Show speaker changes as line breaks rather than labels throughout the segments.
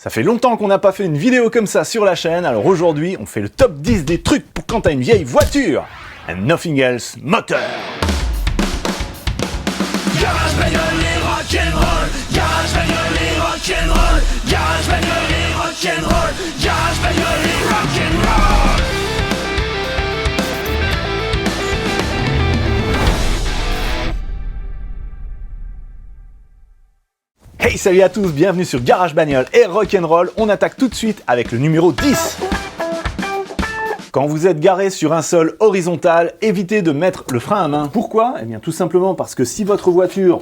Ça fait longtemps qu'on n'a pas fait une vidéo comme ça sur la chaîne, alors aujourd'hui on fait le top 10 des trucs pour quand t'as une vieille voiture. And nothing else moteur.
Garage bagnole et rock'n'roll, garage bagnole et rock'n'roll, garage bagnole et rock'n'roll, garage bagnole et rock'n'roll.
Hey, salut à tous, bienvenue sur Garage Bagnole et Rock'n'Roll. On attaque tout de suite avec le numéro 10. Quand vous êtes garé sur un sol horizontal, évitez de mettre le frein à main. Pourquoi? Eh bien tout simplement parce que si votre voiture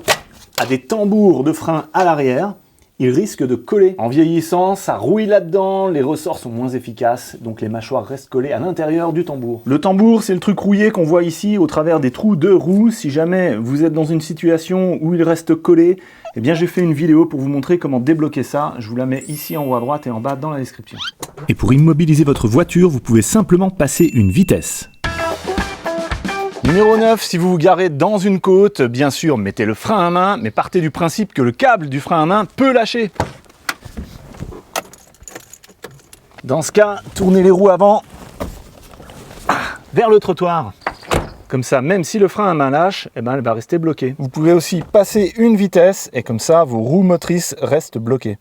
a des tambours de frein à l'arrière, il risque de coller. En vieillissant, ça rouille là-dedans, les ressorts sont moins efficaces, donc les mâchoires restent collées à l'intérieur du tambour. Le tambour, c'est le truc rouillé qu'on voit ici au travers des trous de roues. Si jamais vous êtes dans une situation où il reste collé, eh bien j'ai fait une vidéo pour vous montrer comment débloquer ça. Je vous la mets ici en haut à droite et en bas dans la description. Et pour immobiliser votre voiture, vous pouvez simplement passer une vitesse. Numéro 9, si vous vous garez dans une côte, bien sûr, mettez le frein à main, mais partez du principe que le câble du frein à main peut lâcher. Dans ce cas, tournez les roues avant vers le trottoir. Comme ça, même si le frein à main lâche, eh ben, elle va rester bloquée. Vous pouvez aussi passer une vitesse et comme ça, vos roues motrices restent bloquées.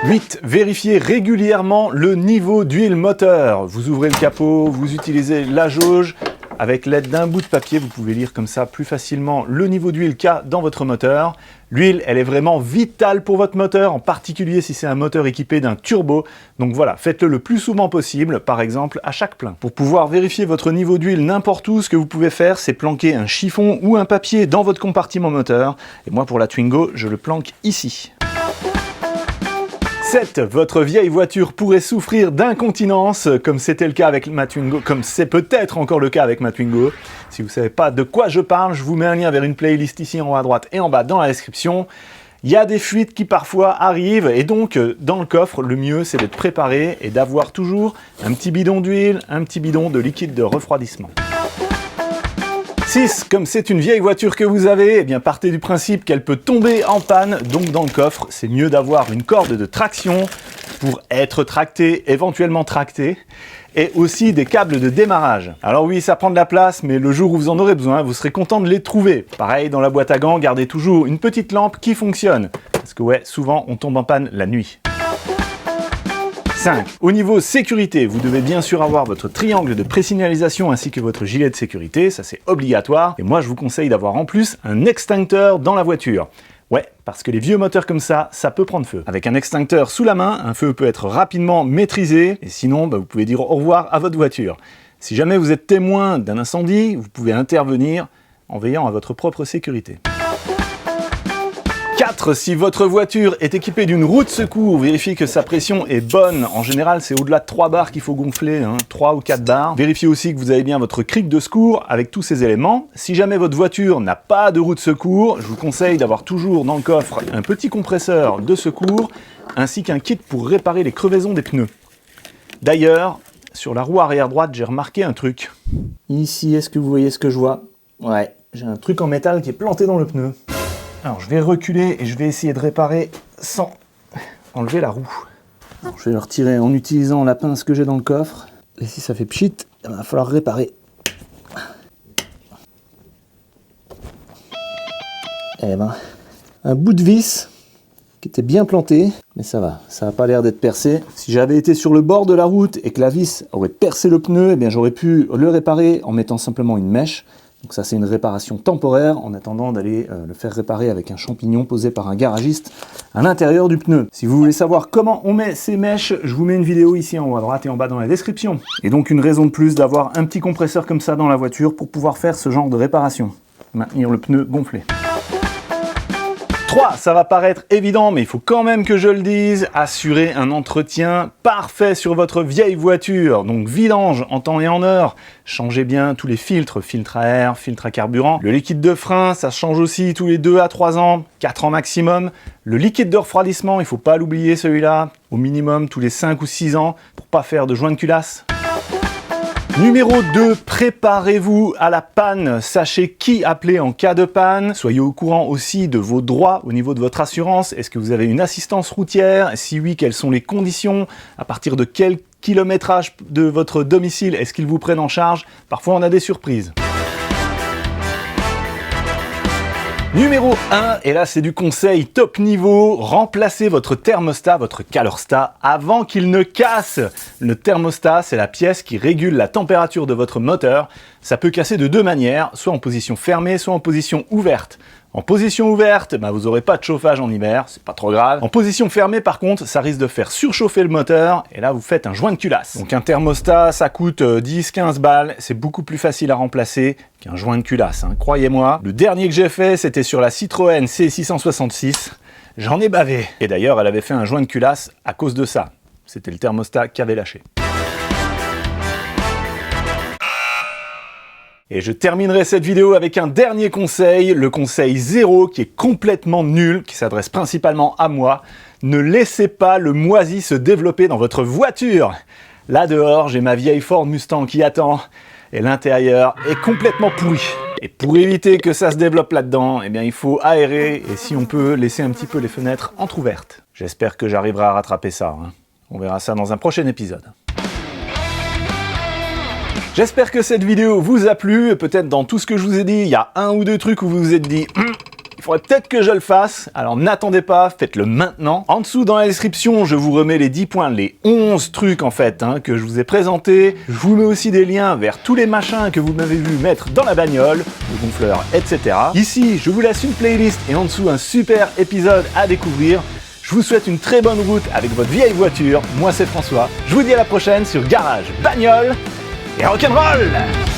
8. Vérifiez régulièrement le niveau d'huile moteur. Vous ouvrez le capot, vous utilisez la jauge. Avec l'aide d'un bout de papier, vous pouvez lire comme ça plus facilement le niveau d'huile qu'il y a dans votre moteur. L'huile, elle est vraiment vitale pour votre moteur, en particulier si c'est un moteur équipé d'un turbo. Donc voilà, faites-le le plus souvent possible, par exemple à chaque plein. Pour pouvoir vérifier votre niveau d'huile n'importe où, ce que vous pouvez faire, c'est planquer un chiffon ou un papier dans votre compartiment moteur. Et moi, pour la Twingo, je le planque ici. 7. Votre vieille voiture pourrait souffrir d'incontinence, comme c'était le cas avec ma Twingo, comme c'est peut-être encore le cas avec ma Twingo. Si vous ne savez pas de quoi je parle, je vous mets un lien vers une playlist ici en haut à droite et en bas dans la description. Il y a des fuites qui parfois arrivent et donc dans le coffre, le mieux c'est d'être préparé et d'avoir toujours un petit bidon d'huile, un petit bidon de liquide de refroidissement. 6. Comme c'est une vieille voiture que vous avez, eh bien partez du principe qu'elle peut tomber en panne, donc dans le coffre, c'est mieux d'avoir une corde de traction pour être tracté, éventuellement tracté, et aussi des câbles de démarrage. Alors oui, ça prend de la place, mais le jour où vous en aurez besoin, vous serez content de les trouver. Pareil, dans la boîte à gants, gardez toujours une petite lampe qui fonctionne, parce que ouais, souvent on tombe en panne la nuit. 5. Au niveau sécurité, vous devez bien sûr avoir votre triangle de présignalisation ainsi que votre gilet de sécurité, ça c'est obligatoire. Et moi je vous conseille d'avoir en plus un extincteur dans la voiture. Ouais, parce que les vieux moteurs comme ça peut prendre feu. Avec un extincteur sous la main, un feu peut être rapidement maîtrisé, et sinon vous pouvez dire au revoir à votre voiture. Si jamais vous êtes témoin d'un incendie, vous pouvez intervenir en veillant à votre propre sécurité. 4. Si votre voiture est équipée d'une roue de secours, vérifiez que sa pression est bonne. En général, c'est au-delà de 3 bars qu'il faut gonfler, 3 ou 4 bars. Vérifiez aussi que vous avez bien votre cric de secours avec tous ces éléments. Si jamais votre voiture n'a pas de roue de secours, je vous conseille d'avoir toujours dans le coffre un petit compresseur de secours ainsi qu'un kit pour réparer les crevaisons des pneus. D'ailleurs, sur la roue arrière droite, j'ai remarqué un truc. Ici, est-ce que vous voyez ce que je vois? Ouais, j'ai un truc en métal qui est planté dans le pneu. Alors je vais reculer et je vais essayer de réparer sans enlever la roue. Alors, je vais le retirer en utilisant la pince que j'ai dans le coffre. Et si ça fait pchit, il va falloir réparer. Eh ben, un bout de vis qui était bien planté, mais ça va, ça n'a pas l'air d'être percé. Si j'avais été sur le bord de la route et que la vis aurait percé le pneu, eh bien j'aurais pu le réparer en mettant simplement une mèche. Donc ça c'est une réparation temporaire en attendant d'aller le faire réparer avec un champignon posé par un garagiste à l'intérieur du pneu. Si vous voulez savoir comment on met ces mèches, je vous mets une vidéo ici en haut à droite et en bas dans la description. Et donc une raison de plus d'avoir un petit compresseur comme ça dans la voiture pour pouvoir faire ce genre de réparation. Maintenir le pneu gonflé. 3, ça va paraître évident, mais il faut quand même que je le dise, assurer un entretien parfait sur votre vieille voiture. Donc vidange en temps et en heure, changez bien tous les filtres, filtre à air, filtre à carburant. Le liquide de frein, ça change aussi tous les 2 à 3 ans, 4 ans maximum. Le liquide de refroidissement, il ne faut pas l'oublier celui-là, au minimum tous les 5 ou 6 ans, pour pas faire de joint de culasse. Numéro 2, préparez-vous à la panne. Sachez qui appeler en cas de panne. Soyez au courant aussi de vos droits au niveau de votre assurance. Est-ce que vous avez une assistance routière? Si oui, quelles sont les conditions? À partir de quel kilométrage de votre domicile est-ce qu'ils vous prennent en charge? Parfois, on a des surprises. Numéro 1, et là c'est du conseil top niveau, remplacez votre thermostat, votre calorstat, avant qu'il ne casse. Le thermostat, c'est la pièce qui régule la température de votre moteur. Ça peut casser de deux manières, soit en position fermée, soit en position ouverte. En position ouverte, vous n'aurez pas de chauffage en hiver, c'est pas trop grave. En position fermée, par contre, ça risque de faire surchauffer le moteur, et là vous faites un joint de culasse. Donc un thermostat, ça coûte 10-15 balles, c'est beaucoup plus facile à remplacer qu'un joint de culasse, hein. Croyez-moi. Le dernier que j'ai fait, c'était sur la Citroën C666. J'en ai bavé. Et d'ailleurs, elle avait fait un joint de culasse à cause de ça. C'était le thermostat qui avait lâché. Et je terminerai cette vidéo avec un dernier conseil, le conseil 0 qui est complètement nul, qui s'adresse principalement à moi. Ne laissez pas le moisi se développer dans votre voiture. Là dehors, j'ai ma vieille Ford Mustang qui attend et l'intérieur est complètement pourri. Et pour éviter que ça se développe là-dedans, il faut aérer et si on peut laisser un petit peu les fenêtres entrouvertes. J'espère que j'arriverai à rattraper ça, hein. On verra ça dans un prochain épisode. J'espère que cette vidéo vous a plu, peut-être dans tout ce que je vous ai dit, il y a un ou deux trucs où vous vous êtes dit il faudrait peut-être que je le fasse, alors n'attendez pas, faites-le maintenant. En dessous dans la description, je vous remets les 10 points, les 11 trucs en fait que je vous ai présentés. Je vous mets aussi des liens vers tous les machins que vous m'avez vu mettre dans la bagnole, le gonfleur, etc. Ici, je vous laisse une playlist et en dessous un super épisode à découvrir. Je vous souhaite une très bonne route avec votre vieille voiture. Moi c'est François, je vous dis à la prochaine sur Garage Bagnole et rock'n'roll!